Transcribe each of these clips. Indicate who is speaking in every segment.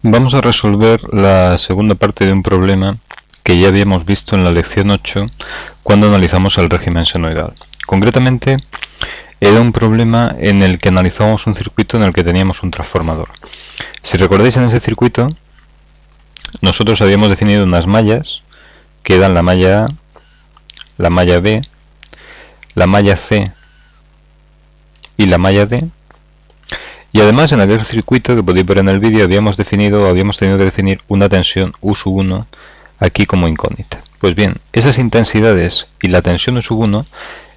Speaker 1: Vamos a resolver la segunda parte de un problema que ya habíamos visto en la lección 8 cuando analizamos el régimen senoidal. Concretamente, era un problema en el que analizábamos un circuito en el que teníamos un transformador. Si recordáis, en ese circuito nosotros habíamos definido unas mallas que eran la malla A, la malla B, la malla C y la malla D. Y además, en aquel circuito que podéis ver en el vídeo, habíamos tenido que definir una tensión U1 aquí como incógnita. Pues bien, esas intensidades y la tensión U1,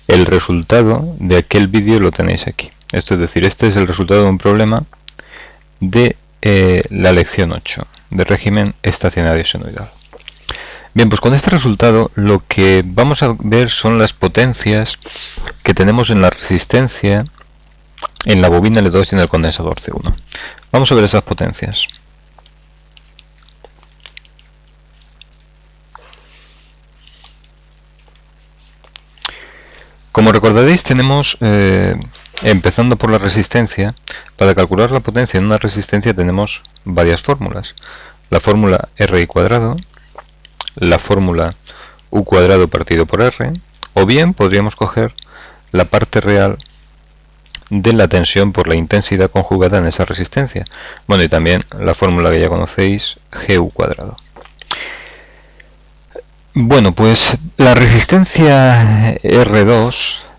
Speaker 1: el resultado de aquel vídeo lo tenéis aquí. Esto es decir, este es el resultado de un problema de la lección 8, de régimen estacionario senoidal. Bien, pues con este resultado lo que vamos a ver son las potencias que tenemos en la resistencia, en la bobina L2 y en el condensador C1. Vamos a ver esas potencias. Como recordaréis, tenemos, empezando por la resistencia, para calcular la potencia en una resistencia tenemos varias fórmulas. La fórmula RI cuadrado, la fórmula U cuadrado partido por R, o bien podríamos coger la parte real de la tensión por la intensidad conjugada en esa resistencia. Bueno, y también la fórmula que ya conocéis, GU cuadrado. Bueno, pues la resistencia R2,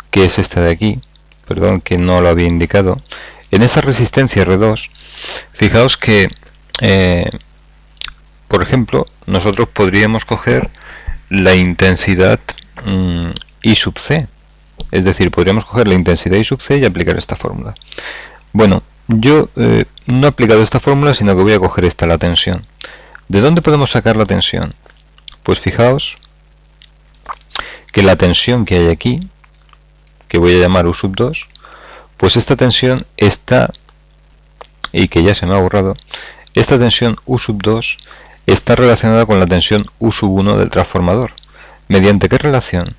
Speaker 1: que es esta de aquí, perdón que no lo había indicado, en esa resistencia R2, fijaos que, por ejemplo, nosotros podríamos coger la intensidad I sub C. Es decir, podríamos coger la intensidad I sub C y aplicar esta fórmula. Bueno, yo no he aplicado esta fórmula, sino que voy a coger esta, la tensión. ¿De dónde podemos sacar la tensión? Pues fijaos que la tensión que hay aquí, que voy a llamar U sub 2, pues esta tensión está, y que ya se me ha borrado, esta tensión U sub 2 está relacionada con la tensión U sub 1 del transformador. ¿Mediante qué relación?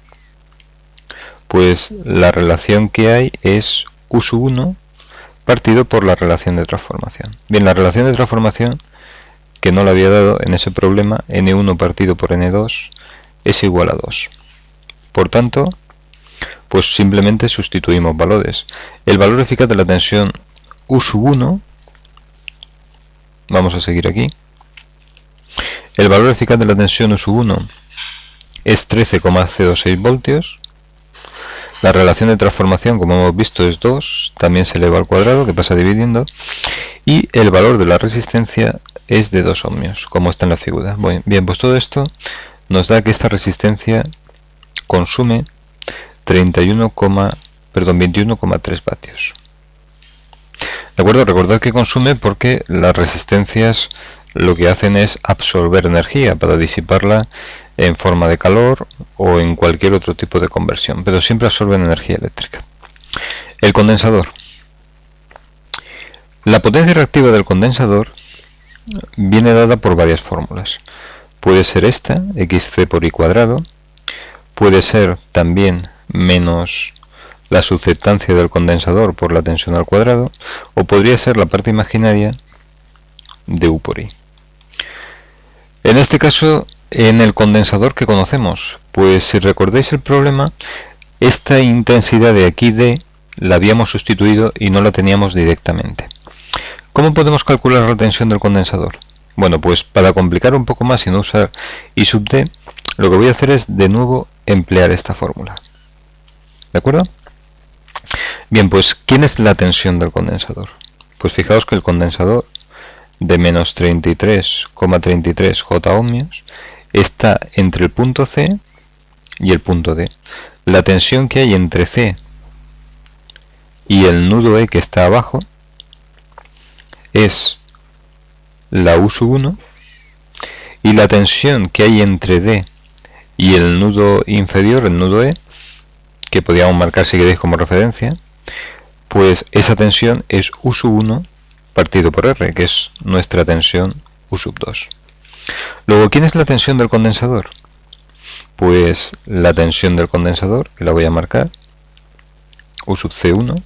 Speaker 1: Pues la relación que hay es U sub 1 partido por la relación de transformación. Bien, la relación de transformación, que no la había dado en ese problema, N1 partido por N2 es igual a 2. Por tanto, pues simplemente sustituimos valores. El valor eficaz de la tensión U sub 1, vamos a seguir aquí, el valor eficaz de la tensión U sub 1 es 13,06 voltios. La relación de transformación, como hemos visto, es 2, también se eleva al cuadrado, que pasa dividiendo, y el valor de la resistencia es de 2 ohmios, como está en la figura. Bien, pues todo esto nos da que esta resistencia consume 21,3 vatios. ¿De acuerdo? Recordad que consume porque las resistencias lo que hacen es absorber energía para disiparla en forma de calor o en cualquier otro tipo de conversión, pero siempre absorben energía eléctrica. El condensador. La potencia reactiva del condensador viene dada por varias fórmulas. Puede ser esta, xc por I cuadrado, puede ser también menos la susceptancia del condensador por la tensión al cuadrado, o podría ser la parte imaginaria de U por I. En este caso, en el condensador que conocemos, pues si recordáis el problema, esta intensidad de aquí D la habíamos sustituido y no la teníamos directamente. ¿Cómo podemos calcular la tensión del condensador? Bueno, pues para complicar un poco más y no usar I sub D, lo que voy a hacer es de nuevo emplear esta fórmula. ¿De acuerdo? Bien, pues ¿quién es la tensión del condensador? Pues fijaos que el condensador de menos 33,33 J ohmios está entre el punto C y el punto D. La tensión que hay entre C y el nudo E que está abajo es la U sub 1, y la tensión que hay entre D y el nudo inferior, el nudo E, que podríamos marcar si queréis como referencia, pues esa tensión es U sub 1 partido por R, que es nuestra tensión U sub 2. Luego, ¿quién es la tensión del condensador? Pues la tensión del condensador, que la voy a marcar, U sub C1,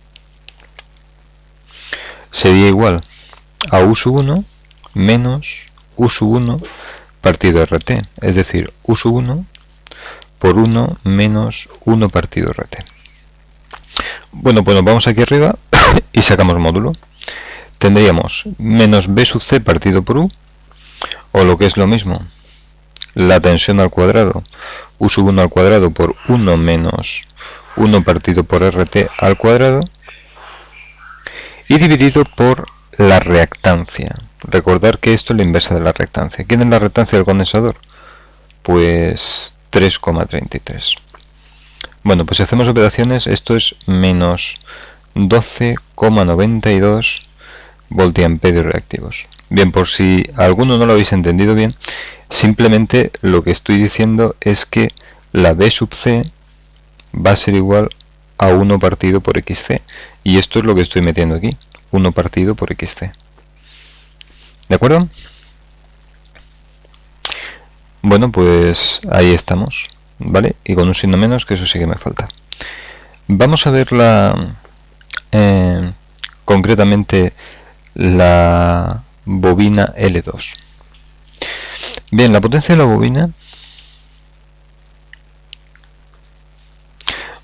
Speaker 1: sería igual a U sub 1 menos U sub 1 partido RT, es decir, U sub 1 por 1 menos 1 partido RT. Bueno, pues nos vamos aquí arriba y sacamos módulo. Tendríamos menos B sub C partido por U, o lo que es lo mismo, la tensión al cuadrado, U sub 1 al cuadrado por 1 menos 1 partido por RT al cuadrado, y dividido por la reactancia. Recordar que esto es la inversa de la reactancia. ¿Quién es la reactancia del condensador? Pues 3,33. Bueno, pues si hacemos operaciones, esto es menos 12,92 voltiamperios reactivos. Bien, por si alguno no lo habéis entendido bien, simplemente lo que estoy diciendo es que la B sub C va a ser igual a 1 partido por XC, y esto es lo que estoy metiendo aquí, 1 partido por XC. ¿De acuerdo? Bueno, pues ahí estamos, ¿vale? Y con un signo menos, que eso sí que me falta. Vamos a ver concretamente la bobina L2. Bien, la potencia de la bobina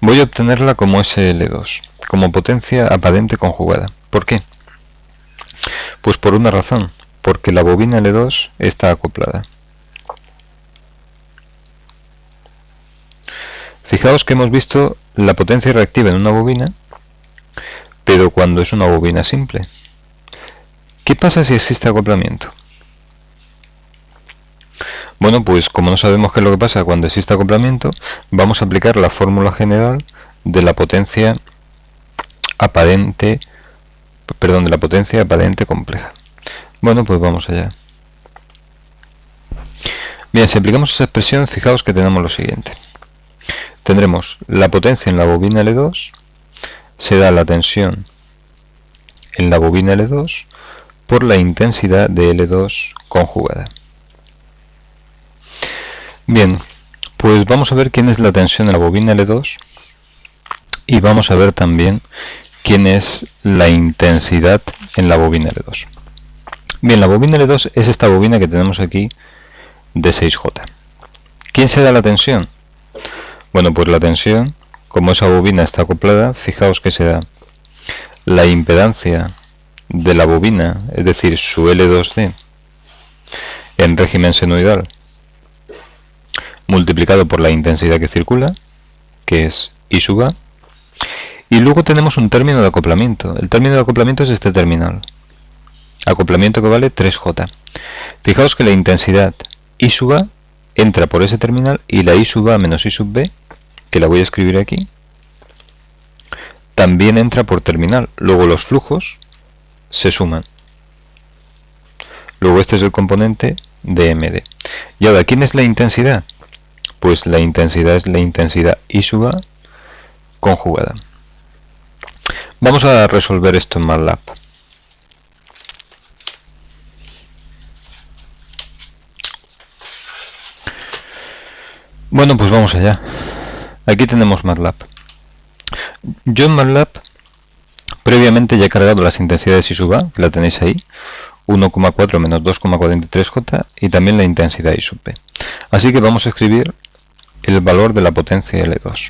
Speaker 1: voy a obtenerla como SL2, como potencia aparente conjugada. ¿Por qué? Pues por una razón, porque la bobina L2 está acoplada. Fijaos que hemos visto la potencia reactiva en una bobina, pero cuando es una bobina simple. ¿Qué pasa si existe acoplamiento? Bueno, pues como no sabemos qué es lo que pasa cuando existe acoplamiento, vamos a aplicar la fórmula general de la potencia aparente, compleja. Bueno, pues vamos allá. Bien, si aplicamos esa expresión, fijaos que tenemos lo siguiente. Tendremos la potencia en la bobina L2, se da la tensión en la bobina L2 por la intensidad de L2 conjugada. Bien, pues vamos a ver quién es la tensión en la bobina L2 y vamos a ver también quién es la intensidad en la bobina L2. Bien, la bobina L2 es esta bobina que tenemos aquí de 6J. ¿Quién se da la tensión? Bueno, pues la tensión, como esa bobina está acoplada, fijaos que se da la impedancia de la bobina, es decir, su L2D, en régimen senoidal, multiplicado por la intensidad que circula, que es I sub A, y luego tenemos un término de acoplamiento. El término de acoplamiento es este terminal, acoplamiento que vale 3J. Fijaos que la intensidad I sub A entra por ese terminal y la I sub A menos I sub B, que la voy a escribir aquí, también entra por terminal. Luego los flujos se suman. Luego este es el componente de MD. Y ahora, ¿quién es la intensidad? Pues la intensidad es la intensidad I sub A conjugada. Vamos a resolver esto en MATLAB. Bueno, pues vamos allá. Aquí tenemos MATLAB. Yo en MATLAB previamente ya he cargado las intensidades I sub A, que la tenéis ahí, 1,4 menos 2,43J, y también la intensidad I sub B. Así que vamos a escribir el valor de la potencia L2.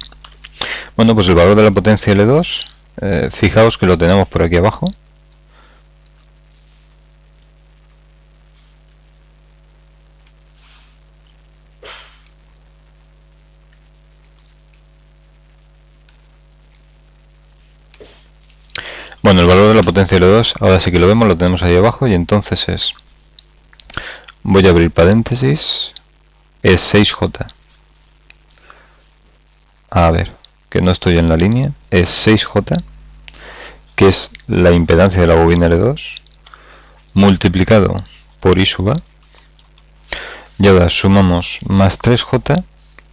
Speaker 1: Bueno, pues el valor de la potencia L2, fijaos que lo tenemos por aquí abajo. Bueno, el valor de la potencia L2, ahora sí que lo vemos, lo tenemos ahí abajo, y entonces es, voy a abrir paréntesis, es 6J. A ver, que no estoy en la línea, es 6J, que es la impedancia de la bobina L2, multiplicado por I sub A, y ahora sumamos más 3J,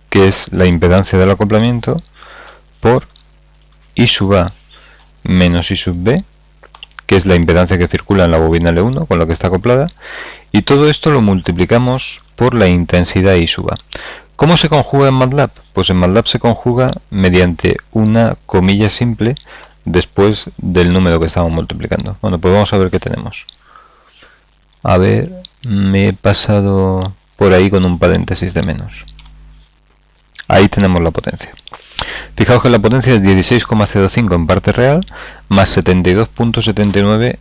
Speaker 1: que es la impedancia del acoplamiento, por I sub A menos I sub B, que es la impedancia que circula en la bobina L1 con la que está acoplada, y todo esto lo multiplicamos por la intensidad I sub A. ¿Cómo se conjuga en MATLAB? Pues en MATLAB se conjuga mediante una comilla simple después del número que estamos multiplicando. Bueno, pues vamos a ver qué tenemos. A ver, me he pasado por ahí con un paréntesis de menos. Ahí tenemos la potencia. Fijaos que la potencia es 16,05 en parte real más 72,79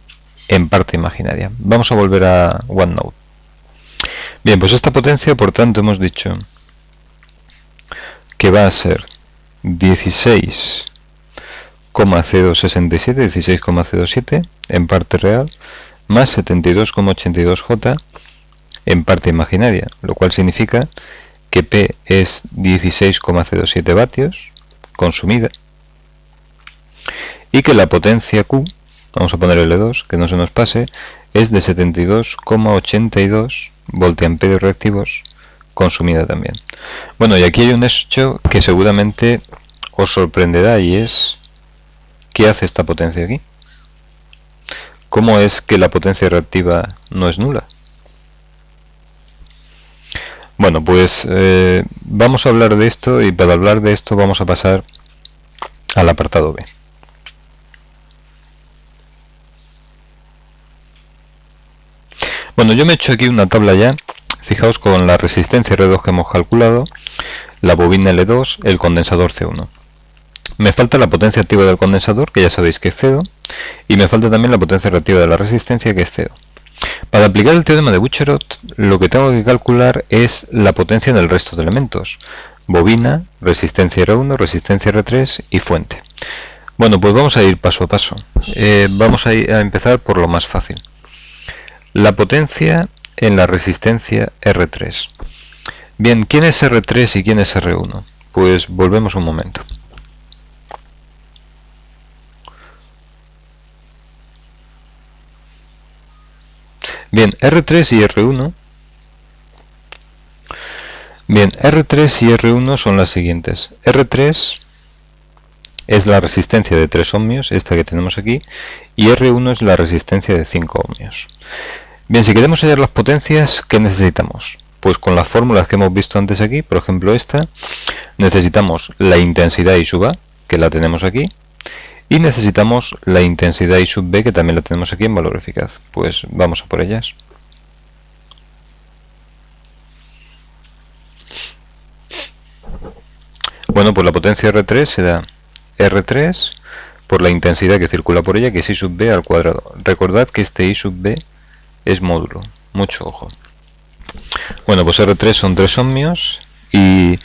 Speaker 1: en parte imaginaria. Vamos a volver a OneNote. Bien, pues esta potencia, por tanto, hemos dicho que va a ser 16,067 en parte real más 72,82 J en parte imaginaria, lo cual significa que P es 16,07 vatios consumida y que la potencia Q, vamos a poner L2, que no se nos pase, es de 72,82 voltiamperios reactivos consumida también. Bueno, y aquí hay un hecho que seguramente os sorprenderá, y es ¿qué hace esta potencia aquí? ¿Cómo es que la potencia reactiva no es nula? Bueno, pues vamos a hablar de esto, y para hablar de esto vamos a pasar al apartado B. Bueno, yo me he hecho aquí una tabla ya. Fijaos con la resistencia R2 que hemos calculado, la bobina L2, el condensador C1. Me falta la potencia activa del condensador, que ya sabéis que es 0, y me falta también la potencia reactiva de la resistencia, que es 0. Para aplicar el teorema de Bucherot, lo que tengo que calcular es la potencia del resto de elementos. Bobina, resistencia R1, resistencia R3 y fuente. Bueno, pues vamos a ir paso a paso. Vamos a empezar por lo más fácil. La potencia en la resistencia R3. Bien, ¿quién es R3 y quién es R1? Pues volvemos un momento. Bien, R3 y R1. Bien, R3 y R1 son las siguientes. R3 es la resistencia de 3 ohmios, esta que tenemos aquí, y R1 es la resistencia de 5 ohmios. Bien, si queremos hallar las potencias, ¿qué necesitamos? Pues con las fórmulas que hemos visto antes aquí, por ejemplo esta, necesitamos la intensidad I sub A, que la tenemos aquí, y necesitamos la intensidad I sub B, que también la tenemos aquí en valor eficaz. Pues vamos a por ellas. Bueno, pues la potencia R3 será R3 por la intensidad que circula por ella, que es I sub B al cuadrado. Recordad que este I sub B es módulo, mucho ojo. Bueno, pues R3 son 3 ohmios y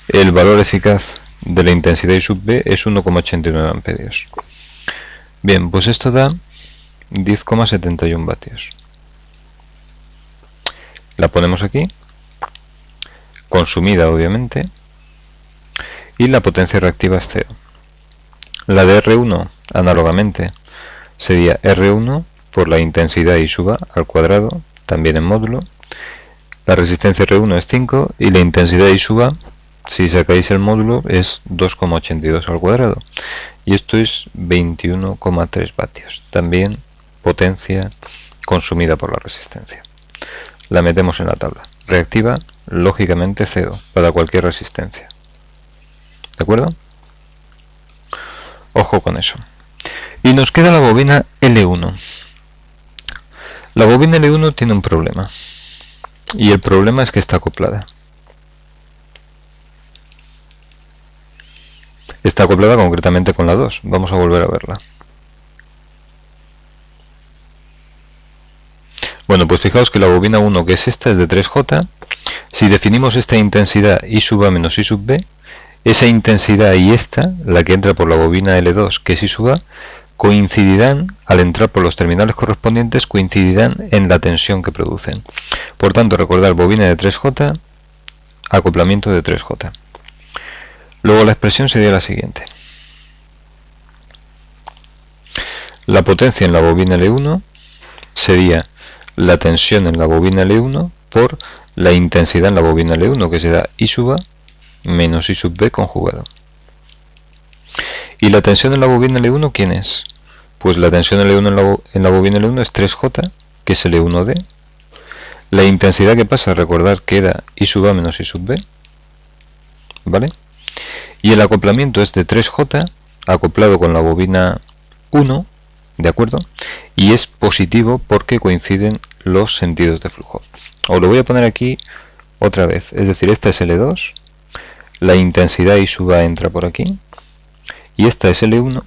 Speaker 1: el valor eficaz de la intensidad I sub B es 1,89 amperios. Bien, pues esto da 10,71 vatios. La ponemos aquí, consumida obviamente, y la potencia reactiva es 0. La de R1, análogamente, sería R1 por la intensidad I sub A al cuadrado, también en módulo. La resistencia R1 es 5 y la intensidad I sub A, si sacáis el módulo, es 2,82 al cuadrado. Y esto es 21,3 vatios. También potencia consumida por la resistencia. La metemos en la tabla. Reactiva, lógicamente 0 para cualquier resistencia. ¿De acuerdo? Ojo con eso. Y nos queda la bobina L1. La bobina L1 tiene un problema. Y el problema es que está acoplada. Está acoplada concretamente con la 2. Vamos a volver a verla. Bueno, pues fijaos que la bobina 1, que es esta, es de 3J. Si definimos esta intensidad I sub A menos I sub B, esa intensidad y esta, la que entra por la bobina L2, que es I sub A, coincidirán, al entrar por los terminales correspondientes, coincidirán en la tensión que producen. Por tanto, recordar bobina de 3J, acoplamiento de 3J. Luego la expresión sería la siguiente. La potencia en la bobina L1 sería la tensión en la bobina L1 por la intensidad en la bobina L1, que será I sub A menos I sub B conjugado. ¿Y la tensión en la bobina L1 quién es? Pues la tensión L1 en la bobina L1 es 3J, que es L1D. La intensidad que pasa, recordad que era I sub A menos I sub B. ¿Vale? Y el acoplamiento es de 3J, acoplado con la bobina 1, ¿de acuerdo? Y es positivo porque coinciden los sentidos de flujo. Os lo voy a poner aquí otra vez, es decir, esta es L2, la intensidad I sub A entra por aquí, y esta es L1,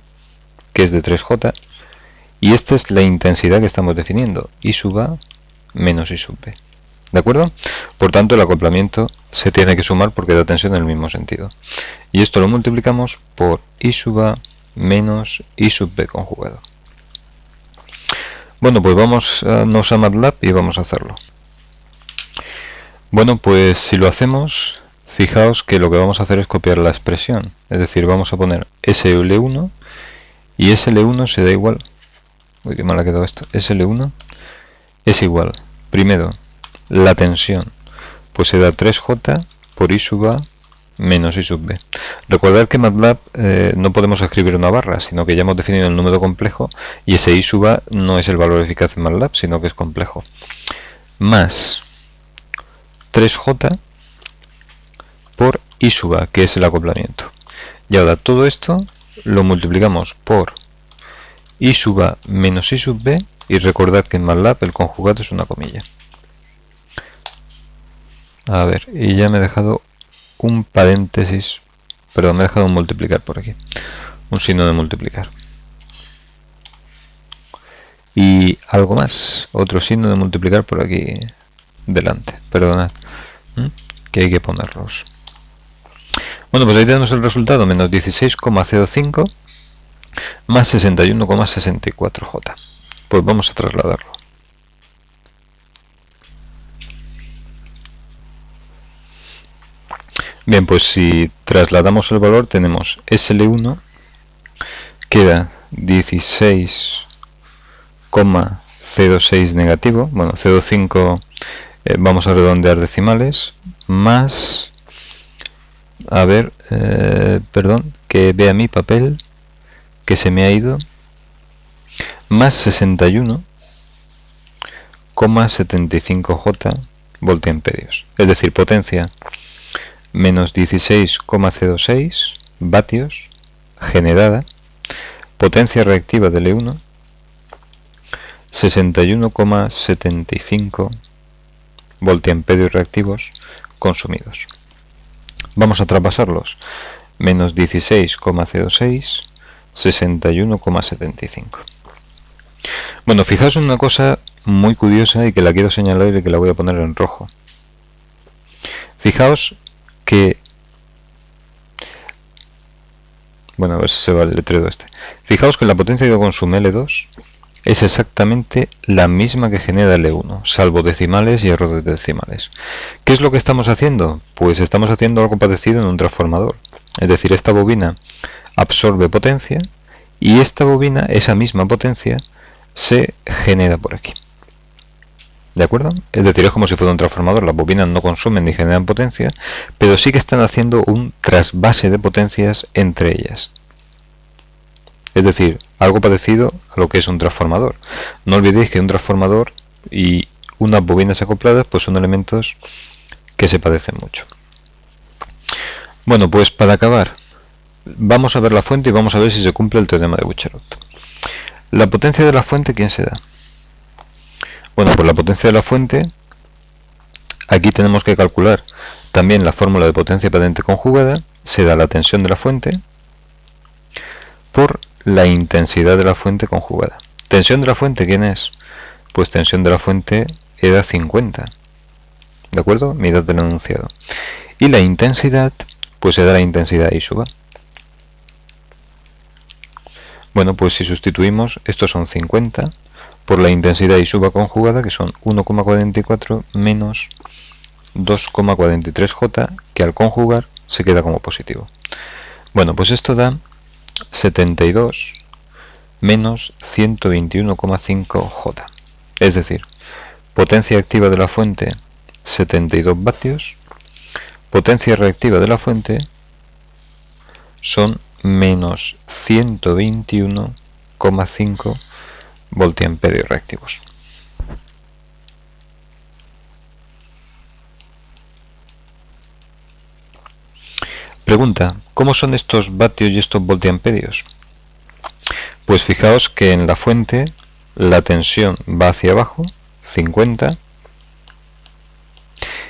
Speaker 1: que es de 3J, y esta es la intensidad que estamos definiendo, I sub A menos I sub B. ¿De acuerdo? Por tanto, el acoplamiento se tiene que sumar porque da tensión en el mismo sentido. Y esto lo multiplicamos por I sub A menos I sub B conjugado. Bueno, pues vamos a MATLAB y vamos a hacerlo. Bueno, pues si lo hacemos, fijaos que lo que vamos a hacer es copiar la expresión. Es decir, vamos a poner SL1 y SL1 se da igual. Uy, qué mal ha quedado esto. SL1 es igual. Primero, la tensión. Pues se da 3J por I sub A menos I sub B. Recordad que en MATLAB no podemos escribir una barra, sino que ya hemos definido el número complejo y ese I sub A no es el valor eficaz en MATLAB, sino que es complejo. Más 3J por I sub A, que es el acoplamiento. Y ahora todo esto lo multiplicamos por I sub A menos I sub B, y recordad que en MATLAB el conjugado es una comilla. A ver, y ya me he dejado un paréntesis, pero me he dejado un multiplicar por aquí, un signo de multiplicar. Y algo más, otro signo de multiplicar por aquí delante, perdonad, que hay que ponerlos. Bueno, pues ahí tenemos el resultado, menos 16,05 más 61,64J. Pues vamos a trasladarlo. Bien, pues si trasladamos el valor tenemos SL1 queda 16,06 negativo, bueno, 0,5 vamos a redondear decimales, más, a ver, perdón, que vea mi papel, que se me ha ido, más 61,75J voltiamperios, es decir, potencia menos 16,06 vatios generada, potencia reactiva del E1 61,75 voltiamperios reactivos consumidos. Vamos a traspasarlos, menos 16,06 61,75. Bueno, fijaos en una cosa muy curiosa y que la quiero señalar y que la voy a poner en rojo. Fijaos que, bueno, a ver si se va el letrero este. Fijaos que la potencia que consume L2 es exactamente la misma que genera L1, salvo decimales y errores decimales. ¿Qué es lo que estamos haciendo? Pues estamos haciendo algo parecido en un transformador. Es decir, esta bobina absorbe potencia y esta bobina, esa misma potencia, se genera por aquí. ¿De acuerdo? Es decir, es como si fuera un transformador. Las bobinas no consumen ni generan potencia, pero sí que están haciendo un trasvase de potencias entre ellas. Es decir, algo parecido a lo que es un transformador. No olvidéis que un transformador y unas bobinas acopladas pues son elementos que se parecen mucho. Bueno, pues para acabar, vamos a ver la fuente y vamos a ver si se cumple el teorema de Boucherot. La potencia de la fuente, ¿quién se da? Bueno, pues la potencia de la fuente, aquí tenemos que calcular también la fórmula de potencia patente conjugada, se da la tensión de la fuente por la intensidad de la fuente conjugada. ¿Tensión de la fuente quién es? Pues tensión de la fuente era 50, ¿de acuerdo? Mirad del enunciado. Y la intensidad, pues se da la intensidad I sub A. Bueno, pues si sustituimos, estos son 50 por la intensidad I sub A conjugada, que son 1,44 menos 2,43J, que al conjugar se queda como positivo. Bueno, pues esto da 72 menos 121,5J. Es decir, potencia activa de la fuente 72 vatios, potencia reactiva de la fuente son menos 121,5 voltiamperios reactivos. Pregunta, ¿cómo son estos vatios y estos voltiamperios? Pues fijaos que en la fuente la tensión va hacia abajo, 50,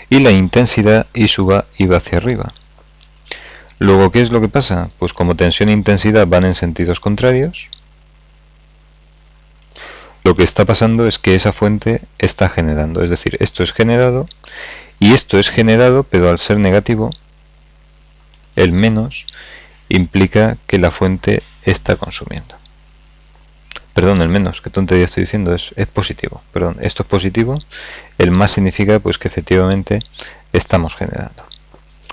Speaker 1: y la intensidad I sub A iba hacia arriba. Luego, ¿qué es lo que pasa? Pues como tensión e intensidad van en sentidos contrarios, lo que está pasando es que esa fuente está generando, es decir, esto es generado y esto es generado, pero al ser negativo, el menos implica que la fuente está consumiendo. Perdón, el menos, qué tontería estoy diciendo, es positivo. Perdón, esto es positivo, el más significa pues que efectivamente estamos generando.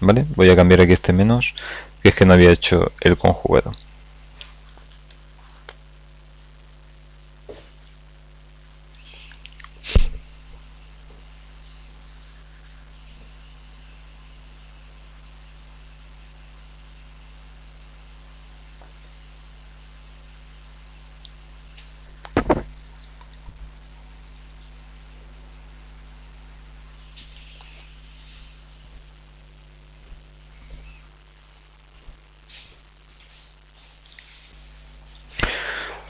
Speaker 1: ¿Vale? Voy a cambiar aquí este menos, que es que no había hecho el conjugado.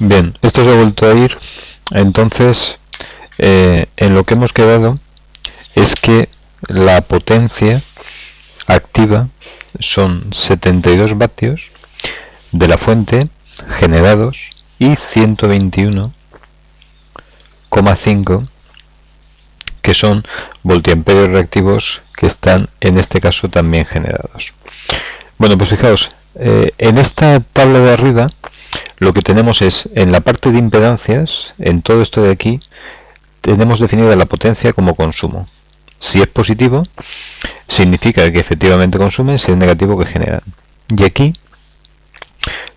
Speaker 1: Bien, esto se ha vuelto a ir. Entonces, en lo que hemos quedado es que la potencia activa son 72 vatios de la fuente generados y 121,5 que son voltiamperios reactivos que están en este caso también generados. Bueno, pues fijaos, en esta tabla de arriba lo que tenemos es, en la parte de impedancias, en todo esto de aquí, tenemos definida la potencia como consumo. Si es positivo, significa que efectivamente consumen, si es negativo, que generan. Y aquí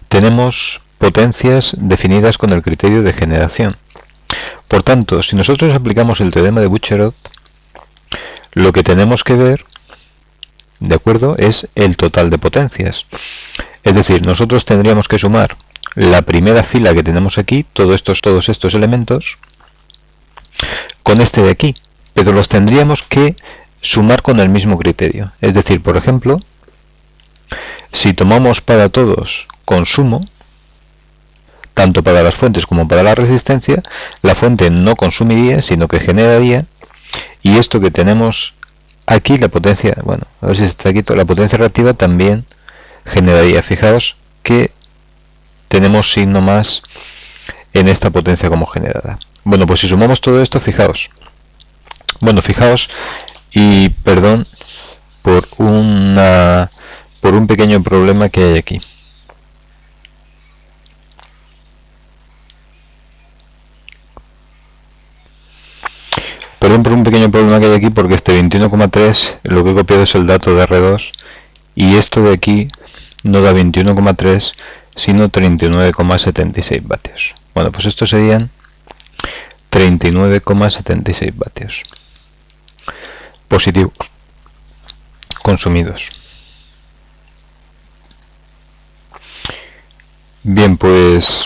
Speaker 1: tenemos potencias definidas con el criterio de generación. Por tanto, si nosotros aplicamos el teorema de Bucherot, lo que tenemos que ver, ¿de acuerdo?, es el total de potencias. Es decir, nosotros tendríamos que sumar la primera fila que tenemos aquí, todos estos elementos, con este de aquí, pero los tendríamos que sumar con el mismo criterio. Es decir, por ejemplo, si tomamos para todos consumo, tanto para las fuentes como para la resistencia, la fuente no consumiría, sino que generaría, y esto que tenemos aquí, la potencia, bueno, a ver si está aquí, la potencia reactiva también generaría. Fijaos que tenemos signo más en esta potencia como generada. Bueno, pues si sumamos todo esto, fijaos. Bueno, fijaos, y perdón por un pequeño problema que hay aquí. Perdón por un pequeño problema que hay aquí, porque este 21,3 lo que he copiado es el dato de R2 y esto de aquí no da 21,3 sino 39,76 vatios. Bueno, pues estos serían 39,76 vatios positivos consumidos. Bien, pues